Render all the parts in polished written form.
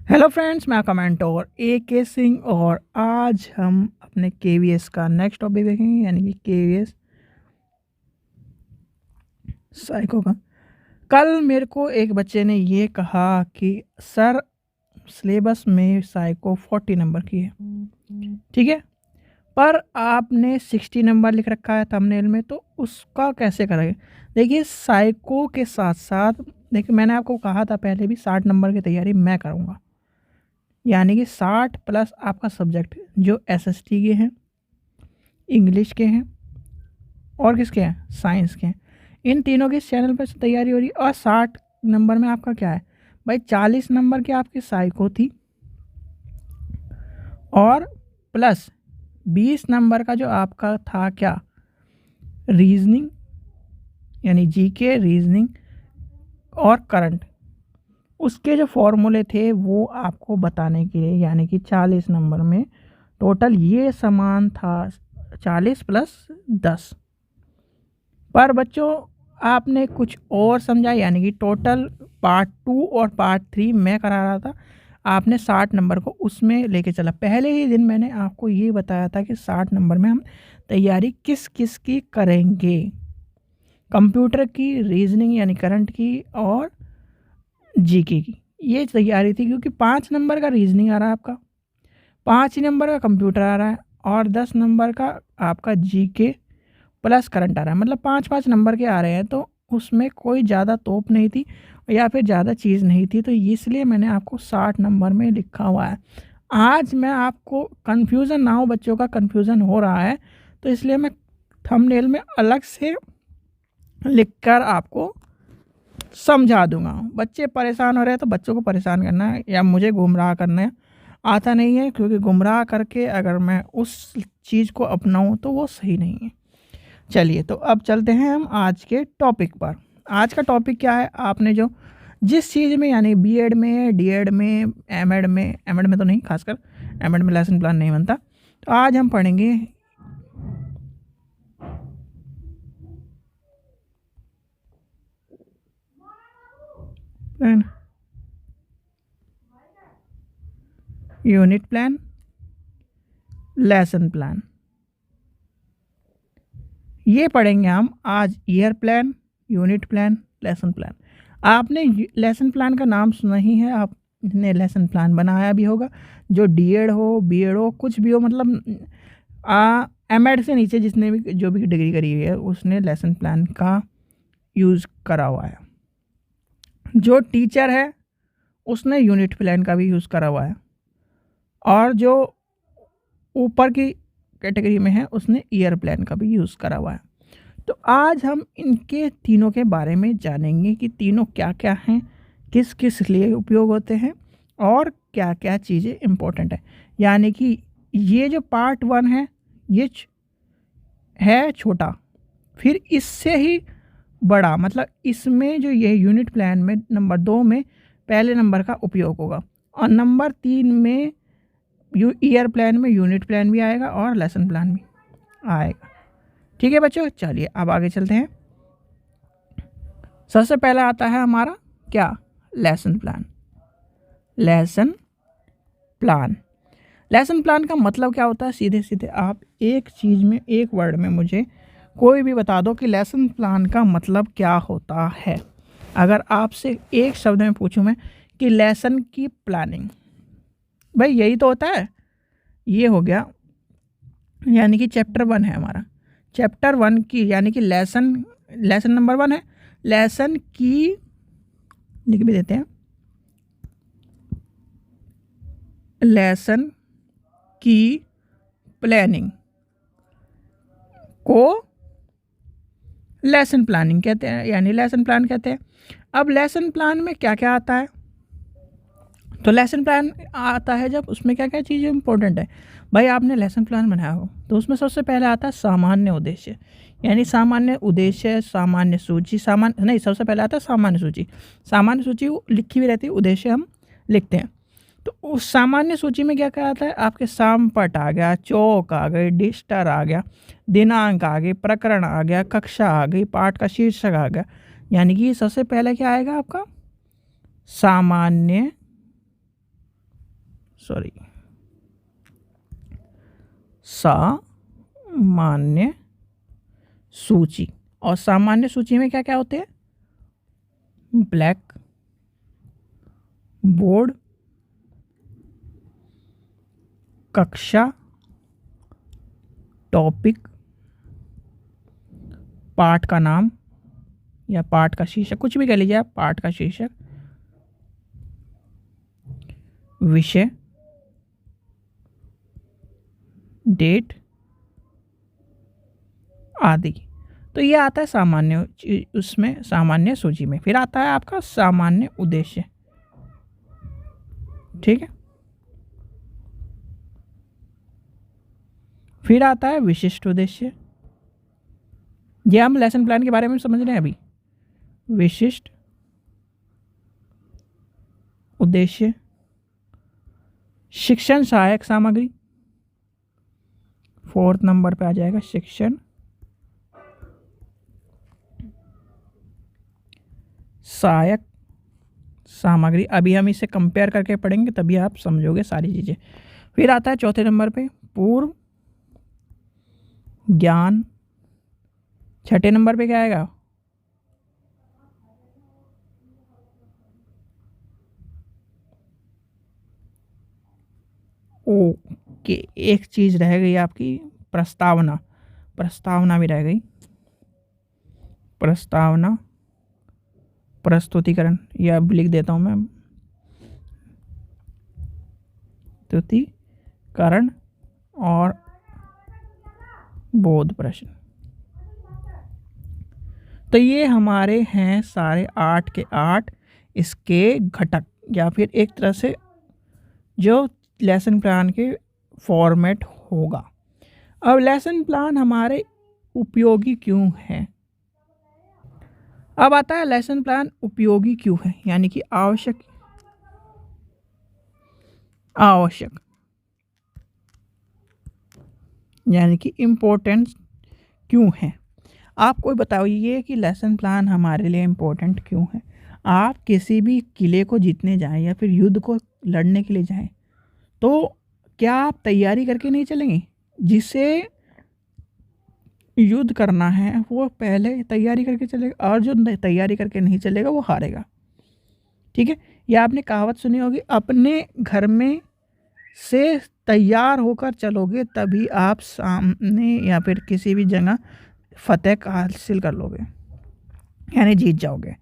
Hello friends, मैं कमेंटोर के सिंह और आज हम अपने केवीएस का नेक्स्ट टॉपिक देखेंगे, यानी कि केवीएस साइको का। कल मेरे को एक बच्चे ने ये कहा कि सर सिलेबस में साइको 40 नंबर की है, ठीक है, पर आपने 60 नंबर लिख रखा है थंबनेल में, तो उसका कैसे करेंगे। देखिए, साइको के साथ साथ देखिए, मैंने आपको कहा था पहले भी 60 नंबर की तैयारी मैं करूँगा, यानी कि 60 प्लस आपका सब्जेक्ट जो एसएसटी के हैं, इंग्लिश के हैं और किसके हैं, साइंस के हैं। इन तीनों की इस चैनल पर तैयारी हो रही है। और 60 नंबर में आपका क्या है भाई, 40 नंबर की आपकी साइको थी और प्लस 20 नंबर का जो आपका था क्या, रीजनिंग, यानी जीके, रीजनिंग और करंट। उसके जो फॉर्मूले थे वो आपको बताने के लिए, यानी कि 40 नंबर में टोटल ये समान था 40 प्लस 10। पर बच्चों आपने कुछ और समझा, यानी कि टोटल पार्ट 2 और पार्ट 3 मैं करा रहा था, आपने 60 नंबर को उसमें लेके चला। पहले ही दिन मैंने आपको ये बताया था कि 60 नंबर में हम तैयारी किस किस की करेंगे, कंप्यूटर की, रीजनिंग यानी करंट की और जीके की। ये तैयारी थी क्योंकि 5 नंबर का रीजनिंग आ रहा है आपका, 5 नंबर का कंप्यूटर आ रहा है और 10 नंबर का आपका जीके प्लस करंट आ रहा है, मतलब 5-5 नंबर के आ रहे हैं। तो उसमें कोई ज़्यादा तोप नहीं थी या फिर ज़्यादा चीज़ नहीं थी, तो इसलिए मैंने आपको 60 नंबर में लिखा हुआ है। आज मैं आपको कन्फ्यूज़न ना हो, बच्चों का कन्फ्यूज़न हो रहा है, तो इसलिए मैं थंबनेल में अलग से लिखकर आपको समझा दूंगा। बच्चे परेशान हो रहे हैं तो बच्चों को परेशान करना है या मुझे गुमराह करना आता नहीं है, क्योंकि गुमराह करके अगर मैं उस चीज़ को अपनाऊं तो वो सही नहीं है। चलिए, तो अब चलते हैं हम आज के टॉपिक पर। आज का टॉपिक क्या है, आपने जो जिस चीज़ में, यानी बीएड में, डीएड में, एमएड में तो नहीं, खासकर एमएड में लेसन प्लान नहीं बनता, तो आज हम पढ़ेंगे plan, unit plan, lesson plan. ये पढ़ेंगे हम आज, year plan, unit plan, lesson plan. आपने लेसन प्लान का नाम सुना ही है, आपने लेसन प्लान बनाया भी होगा। जो डीएड हो, बीएड हो, कुछ भी हो, मतलब एमएड से नीचे जिसने भी जो भी डिग्री करी हुई है उसने लेसन प्लान का यूज़ करा हुआ है। जो टीचर है उसने यूनिट प्लान का भी यूज़ करा हुआ है, और जो ऊपर की कैटेगरी में है उसने ईयर प्लान का भी यूज़ करा हुआ है। तो आज हम इनके तीनों के बारे में जानेंगे कि तीनों क्या क्या हैं, किस किस लिए उपयोग होते हैं और क्या क्या चीज़ें इम्पोर्टेंट है। यानी कि ये जो पार्ट 1 है ये है छोटा, फिर इससे ही बड़ा, मतलब इसमें जो ये यूनिट प्लान में नंबर 2 में पहले नंबर का उपयोग होगा, और नंबर 3 में ईयर प्लान में यूनिट प्लान भी आएगा और लेसन प्लान भी आएगा। ठीक है बच्चों, चलिए अब आगे चलते हैं। सबसे पहला आता है हमारा क्या, lesson plan. Lesson plan, lesson plan का मतलब क्या होता है, सीधे सीधे आप एक चीज़ में, एक वर्ड में मुझे कोई भी बता दो कि लेसन प्लान का मतलब क्या होता है। अगर आपसे एक शब्द में पूछूं मैं कि लेसन की प्लानिंग, भाई यही तो होता है। ये हो गया, यानी कि चैप्टर 1 है हमारा, चैप्टर 1 की, यानी कि लेसन नंबर 1 है, लेसन की, लिख भी देते हैं, लेसन की प्लानिंग को लेसन प्लानिंग कहते हैं, यानी लेसन प्लान कहते हैं। अब लेसन प्लान में क्या क्या आता है, तो लेसन प्लान आता है जब उसमें क्या क्या चीज़ें इंपॉर्टेंट है। भाई आपने लेसन प्लान बनाया हो तो उसमें सबसे पहले आता है सामान्य उद्देश्य, यानी सामान्य उद्देश्य, सामान्य सूची, सामान्य नहीं, सबसे पहले आता है सामान्य सूची। सामान्य सूची लिखी हुई रहती है, उद्देश्य हम लिखते हैं। तो उस सामान्य सूची में क्या क्या आता है, आपके सामपट आ गया, चौक आ गई, डिस्टर आ गया, दिनांक आ गई, प्रकरण आ गया, कक्षा आ गई, पाठ का शीर्षक आ गया। यानी कि सबसे पहले क्या आएगा आपका, सामान्य सॉरी, सामान्य सूची। और सामान्य सूची में क्या क्या होते हैं? ब्लैक बोर्ड, कक्षा, टॉपिक, पाठ का नाम या पाठ का शीर्षक, कुछ भी कह लीजिए आप, पाठ का शीर्षक, विषय, डेट आदि। तो ये आता है सामान्य, उसमें सामान्य सूची में। फिर आता है आपका सामान्य उद्देश्य। ठीक है, फिर आता है विशिष्ट उद्देश्य। ये हम लेसन प्लान के बारे में समझ रहे हैं अभी। विशिष्ट उद्देश्य, शिक्षण सहायक सामग्री, 4th नंबर पे आ जाएगा शिक्षण सहायक सामग्री। अभी हम इसे कंपेयर करके पढ़ेंगे तभी आप समझोगे सारी चीज़ें। फिर आता है 4थे नंबर पे पूर्व ज्ञान। 6ठे नंबर पे क्या आएगा? ओके, एक चीज़ रह गई आपकी, प्रस्तावना। प्रस्तावना भी रह गई। प्रस्तावना, प्रस्तुतिकरण, या अब लिख देता हूँ मैं, प्रस्तुतिकरण और बोध प्रश्न। तो ये हमारे हैं सारे 8 के 8 इसके घटक, या फिर एक तरह से जो लेसन प्लान के फॉर्मेट होगा। अब लेसन प्लान हमारे उपयोगी क्यों है? अब आता है लेसन प्लान उपयोगी क्यों है, यानी कि आवश्यक यानी कि इम्पोर्टेंट क्यों है। आप कोई बताइए कि लेसन प्लान हमारे लिए इम्पोर्टेंट क्यों है। आप किसी भी किले को जीतने जाएं या फिर युद्ध को लड़ने के लिए जाएं, तो क्या आप तैयारी करके नहीं चलेंगे? जिसे युद्ध करना है वो पहले तैयारी करके चलेगा, और जो तैयारी करके नहीं चलेगा वो हारेगा। ठीक है, या आपने कहावत सुनी होगी, अपने घर में से तैयार होकर चलोगे तभी आप सामने या फिर किसी भी जगह फतेह हासिल कर लोगे, यानी जीत जाओगे।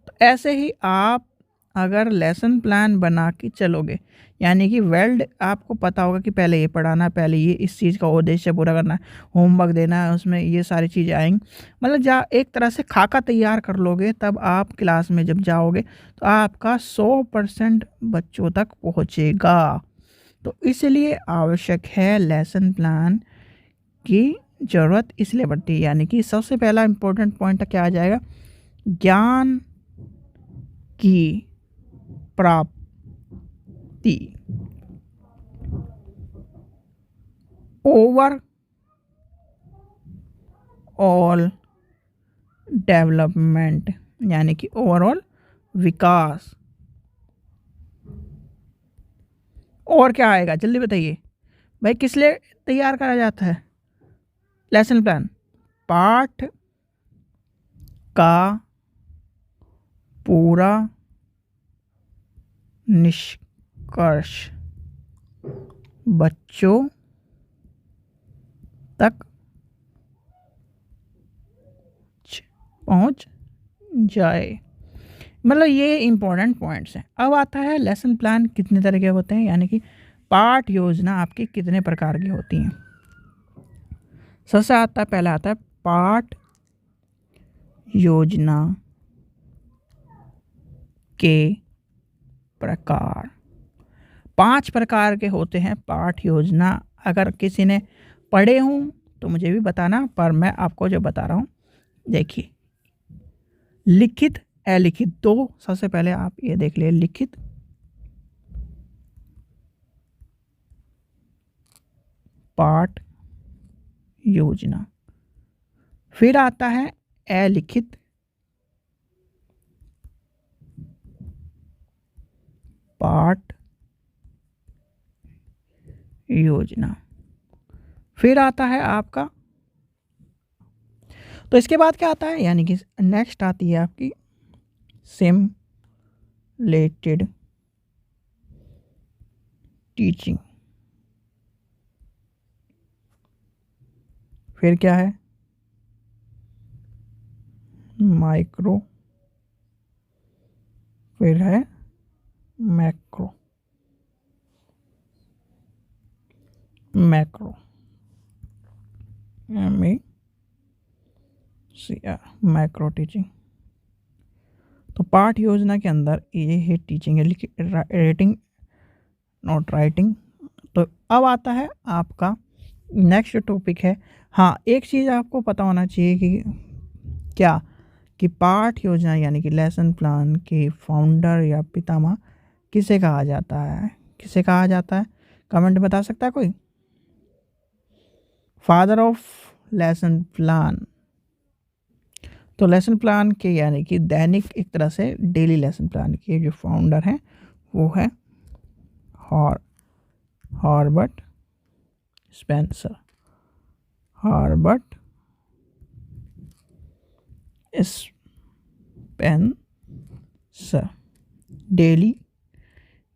तो ऐसे ही आप अगर लेसन प्लान बना के चलोगे, यानी कि वर्ल्ड आपको पता होगा कि पहले ये पढ़ाना, पहले ये इस चीज़ का उद्देश्य पूरा करना है, होमवर्क देना है, उसमें ये सारी चीज़ें आएंगी, मतलब जहाँ एक तरह से खाका तैयार कर लोगे, तब आप क्लास में जब जाओगे तो आपका 100% बच्चों तक पहुँचेगा। तो इसलिए आवश्यक है लेसन प्लान की ज़रूरत इसलिए पड़ती है। यानी कि सबसे पहला इम्पोर्टेंट पॉइंट क्या आ जाएगा? ज्ञान की प्राप्ति, ओवर ऑल डेवलपमेंट, यानी कि ओवरऑल विकास। और क्या आएगा जल्दी बताइए भाई, किस लिए तैयार करा जाता है लेसन प्लान? पाठ का पूरा निष्कर्ष बच्चों तक पहुंच जाए। मतलब ये इम्पोर्टेंट पॉइंट्स हैं। अब आता है लेसन प्लान कितने तरह के होते हैं, यानी कि पाठ योजना आपकी कितने प्रकार की होती हैं। सबसे आता है, पहला आता है पाठ योजना के प्रकार। 5 प्रकार के होते हैं पाठ योजना। अगर किसी ने पढ़े हों तो मुझे भी बताना, पर मैं आपको जो बता रहा हूँ, देखिए, लिखित, अलिखित, 2। सबसे पहले आप ये देख लिए, लिखित पाठ योजना। फिर आता है अलिखित पाठ योजना। फिर आता है आपका, तो इसके बाद क्या आता है, यानी कि नेक्स्ट आती है आपकी सिमुलेटेड टीचिंग। फिर क्या है, माइक्रो, फिर है मैक्रो। Macro macro teaching. तो पाठ योजना के अंदर ये है टीचिंग, रीडिंग नोट राइटिंग। तो अब आता है आपका नेक्स्ट टॉपिक है, हाँ एक चीज़ आपको पता होना चाहिए कि क्या, कि पाठ योजना यानी कि लेसन प्लान के फाउंडर या पितामह किसे कहा जाता है, किसे कहा जाता है, कमेंट बता सकता है कोई। फादर ऑफ लेसन प्लान, तो लेसन प्लान के यानी कि दैनिक एक तरह से डेली लेसन प्लान के जो फाउंडर हैं वो है हॉर्बर्ट स्पेंसर। हॉर्बर्ट स्पेंसर डेली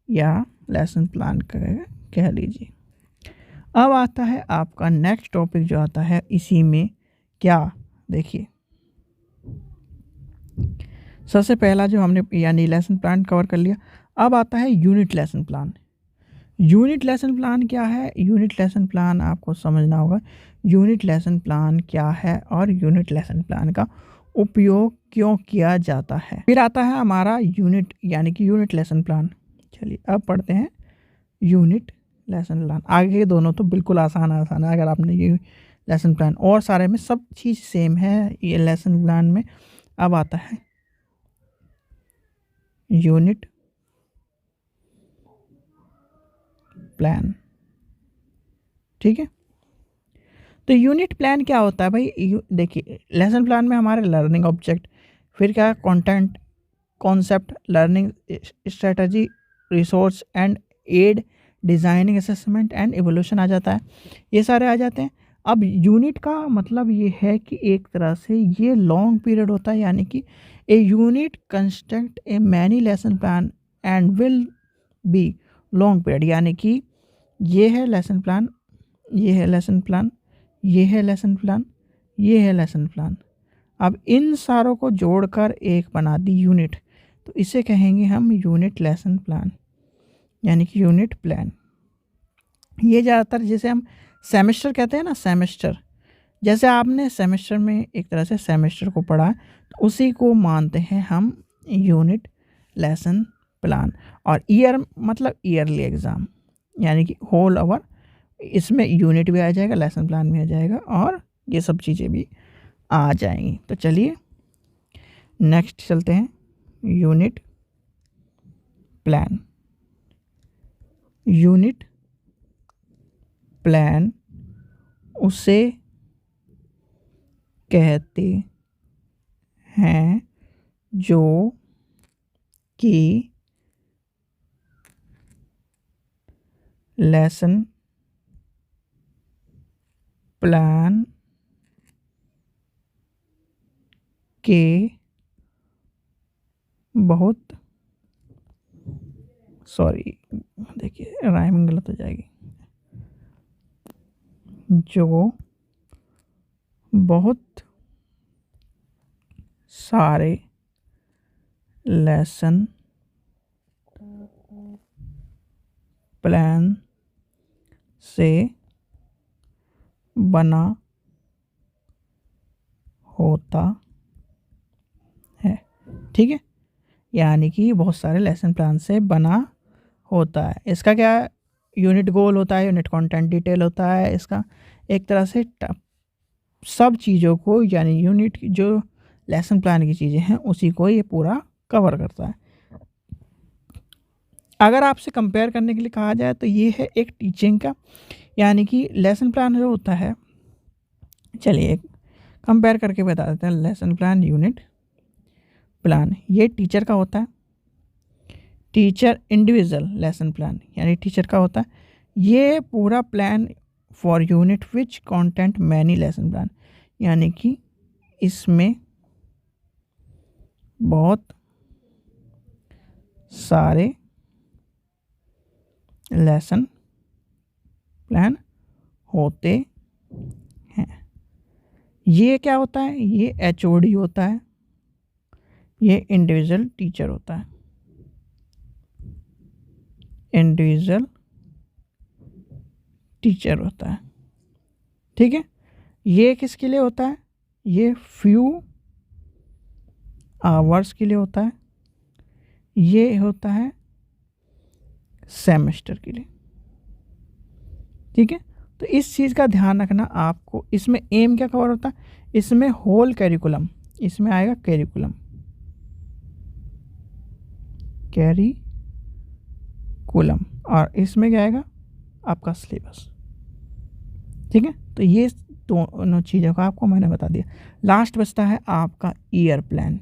या लेसन प्लान कह लीजिए। अब आता है आपका नेक्स्ट टॉपिक जो आता है इसी में, क्या देखिए, सबसे पहला जो हमने यानी लेसन प्लान कवर कर लिया। अब आता है unit lesson plan. Unit lesson plan क्या है, यूनिट लेसन प्लान आपको समझना होगा यूनिट लेसन प्लान क्या है और यूनिट लेसन प्लान का उपयोग क्यों किया जाता है। फिर आता है हमारा यूनिट यानी कि यूनिट लेसन प्लान। चलिए अब पढ़ते हैं यूनिट लेसन प्लान। आगे के दोनों तो बिल्कुल आसान है, अगर आपने ये लेसन प्लान और सारे में सब चीज़ सेम है ये लेसन प्लान में। अब आता है यूनिट प्लान, ठीक है। तो यूनिट प्लान क्या होता है भाई, देखिए लेसन प्लान में हमारे लर्निंग ऑब्जेक्ट, फिर क्या content, concept, learning strategy, resource and aid, designing, assessment and evolution आ जाता है, ये सारे आ जाते हैं। अब यूनिट का मतलब ये है कि एक तरह से ये लॉन्ग पीरियड होता है, यानी कि a unit construct a many lesson plan and will be long period, यानी कि ये है लेसन प्लान, ये है लेसन प्लान, ये है लेसन प्लान, ये है लेसन प्लान। अब इन सारों को जोड़कर एक बना दी यूनिट, तो इसे कहेंगे हम यूनिट लेसन प्लान यानी कि यूनिट प्लान। ये ज़्यादातर जैसे हम सेमेस्टर कहते हैं ना, सेमेस्टर, जैसे आपने सेमेस्टर में एक तरह से सेमेस्टर को पढ़ा है तो उसी को मानते हैं हम यूनिट लेसन प्लान। और ईयर मतलब ईयरली एग्ज़ाम, यानी कि होल ओवर इसमें यूनिट भी आ जाएगा, लेसन प्लान भी आ जाएगा और ये सब चीज़ें भी आ जाएंगी। तो चलिए नेक्स्ट चलते हैं, यूनिट प्लान। यूनिट प्लान उसे कहते हैं जो कि लेसन प्लान के बहुत, सॉरी देखिए राइमिंग गलत हो जाएगी, जो बहुत सारे लेसन प्लान से बना होता है, ठीक है, यानी कि बहुत सारे लेसन प्लान से बना होता है। इसका क्या यूनिट गोल होता है, यूनिट कंटेंट डिटेल होता है, इसका एक तरह से सब चीज़ों को यानी यूनिट जो लेसन प्लान की चीज़ें हैं उसी को ये पूरा कवर करता है। अगर आपसे कंपेयर करने के लिए कहा जाए तो ये है एक टीचिंग का, यानी कि लेसन प्लान जो होता है, चलिए कंपेयर करके बता देते हैं। लेसन प्लान, यूनिट प्लान, ये टीचर का होता है, टीचर इंडिविजुअल लेसन प्लान यानी टीचर का होता है, ये पूरा plan for unit which content many lesson plan, यानी कि इसमें बहुत सारे लेसन प्लान होते हैं। ये क्या होता है? ये HOD होता है, ये इंडिविजुअल टीचर होता है। इंडिविजुअल टीचर होता है, ठीक है। ये किसके लिए होता है? ये फ्यू आवर्स के लिए होता है। ये होता है सेमेस्टर के लिए, ठीक है। तो इस चीज़ का ध्यान रखना आपको। इसमें एम क्या कवर होता है? इसमें होल कैरिकुलम, इसमें आएगा कैरिकुलम, और इसमें क्या आएगा? आपका सिलेबस, ठीक है। तो ये दोनों चीज़ों का आपको मैंने बता दिया। लास्ट बचता है आपका ईयर प्लान।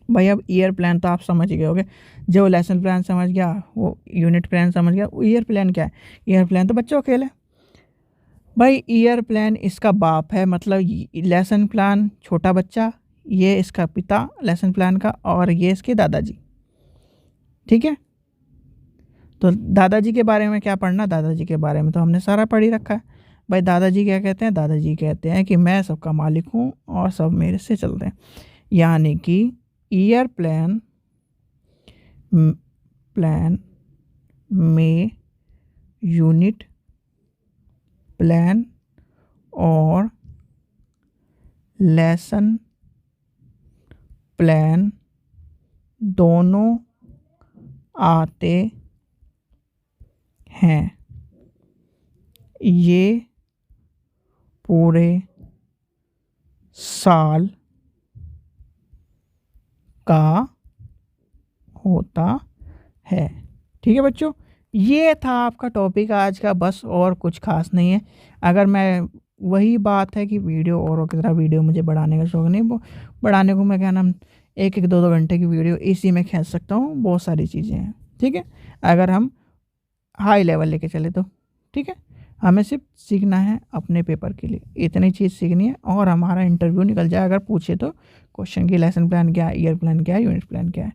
भाई अब ईयर प्लान तो आप समझ गए होगे, जो लेसन प्लान समझ गया, वो यूनिट प्लान समझ गया, वो ईयर प्लान क्या है? ईयर प्लान तो बच्चों के लिए। भाई ईयर प्लान इसका बाप है, मतलब लेसन प्लान छोटा बच्चा, ये इसका पिता लेसन प्लान का, और ये इसके दादाजी, ठीक है। तो दादाजी के बारे में क्या पढ़ना? दादाजी के बारे में तो हमने सारा पढ़ ही रखा है। भाई दादाजी क्या कहते हैं? दादाजी कहते हैं कि मैं सबका मालिक हूँ और सब मेरे से चलते हैं। यानी कि ईयर प्लान में यूनिट प्लान और लेसन प्लान दोनों आते हैं। ये पूरे साल का होता है, ठीक है बच्चों। ये था आपका टॉपिक आज का, बस और कुछ खास नहीं है। अगर मैं वही बात है कि वीडियो और की तरह वीडियो मुझे बढ़ाने का शौक नहीं, वो बढ़ाने को मैं क्या नाम 1-1, 2-2 घंटे की वीडियो इसी में खींच सकता हूँ, बहुत सारी चीज़ें हैं, ठीक है। अगर हम हाई लेवल लेके चले तो ठीक है। हमें सिर्फ सीखना है अपने पेपर के लिए, इतनी चीज़ सीखनी है और हमारा इंटरव्यू निकल जाए अगर पूछे तो क्वेश्चन की लेसन प्लान क्या है, ईयर प्लान क्या है, यूनिट प्लान क्या है,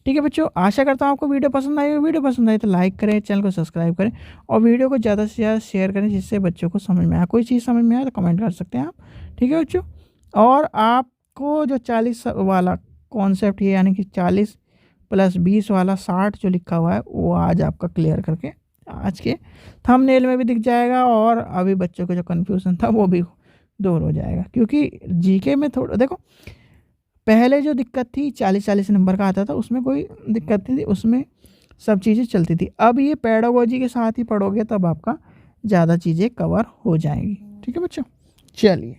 ठीक है बच्चों। आशा करता हूँ आपको वीडियो पसंद आई। वीडियो पसंद आई तो लाइक करें, चैनल को सब्सक्राइब करें और वीडियो को ज़्यादा से ज़्यादा शेयर करें, जिससे बच्चों को समझ में आए। कोई चीज़ समझ में आए तो कमेंट कर सकते हैं आप, ठीक है बच्चों। और आपको जो 40 वाला कॉन्सेप्ट है, यानी कि 40 + 20 वाला 60 जो लिखा हुआ है, वो आज आपका क्लियर करके आज के थंबनेल में भी दिख जाएगा, और अभी बच्चों को जो कन्फ्यूज़न था वो भी दूर हो जाएगा। क्योंकि जीके में थोड़ा देखो, पहले जो दिक्कत थी 40-40 नंबर का आता था, उसमें कोई दिक्कत नहीं थी, उसमें सब चीज़ें चलती थी। अब ये पेडागोजी के साथ ही पढ़ोगे तब आपका ज़्यादा चीज़ें कवर हो जाएंगी, ठीक है बच्चों। चलिए।